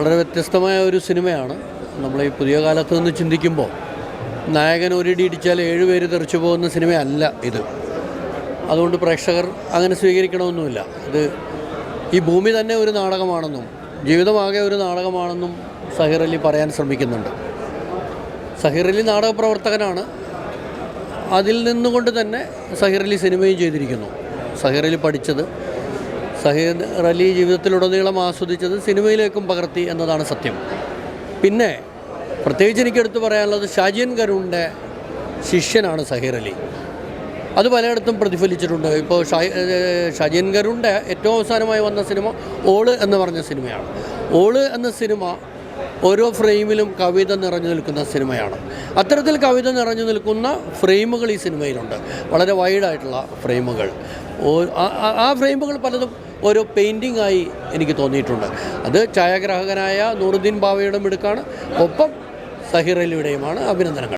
വളരെ വ്യത്യസ്തമായ ഒരു സിനിമയാണ്. നമ്മൾ ഈ പുതിയ കാലത്ത് നിന്ന് ചിന്തിക്കുമ്പോൾ നായകൻ ഒരിടി ഇടിച്ചാൽ 7 പേര് തെറിച്ചു പോകുന്ന സിനിമയല്ല ഇത്. അതുകൊണ്ട് പ്രേക്ഷകർ അങ്ങനെ സ്വീകരിക്കണമെന്നുമില്ല. ഇത് ഈ ഭൂമി തന്നെ ഒരു നാടകമാണെന്നും ജീവിതമാകെ ഒരു നാടകമാണെന്നും സഹീർ അലി പറയാൻ ശ്രമിക്കുന്നുണ്ട്. സഹീർ അലി നാടകപ്രവർത്തകനാണ്. അതിൽ നിന്നുകൊണ്ട് തന്നെ സഹീർ അലി സിനിമയും ചെയ്തിരിക്കുന്നു. സഹീർ അലി പഠിച്ചത്, സഹീർ അലി ജീവിതത്തിലുടനീളം ആസ്വദിച്ചത് സിനിമയിലേക്കും പകർത്തി എന്നതാണ് സത്യം. പിന്നെ പ്രത്യേകിച്ച് എനിക്കെടുത്ത് പറയാനുള്ളത് ഷാജിയൻ കരുണിൻ്റെ ശിഷ്യനാണ് സഹീർ അലി. അത് പലയിടത്തും പ്രതിഫലിച്ചിട്ടുണ്ട്. ഇപ്പോൾ ഷാജിയൻ കരുണിൻ്റെ ഏറ്റവും അവസാനമായി വന്ന സിനിമ ഓള് എന്ന് പറഞ്ഞ സിനിമയാണ്. ഓള് എന്ന സിനിമ ഓരോ ഫ്രെയിമിലും കവിത നിറഞ്ഞു നിൽക്കുന്ന സിനിമയാണ്. അത്തരത്തിൽ കവിത നിറഞ്ഞു നിൽക്കുന്ന ഫ്രെയിമുകൾ ഈ സിനിമയിലുണ്ട്, വളരെ വൈഡായിട്ടുള്ള ഫ്രെയിമുകൾ. ആ ഫ്രെയിമുകൾ പലതും ഓരോ പെയിൻറ്റിങ്ങായി എനിക്ക് തോന്നിയിട്ടുണ്ട്. അത് ഛായാഗ്രാഹകനായ നൂറുദ്ദീൻ ബാവയുടെ മിടുക്കാണ്, ഒപ്പം സഹീർ അലിയുടെയുമാണ്. അഭിനന്ദനങ്ങൾ.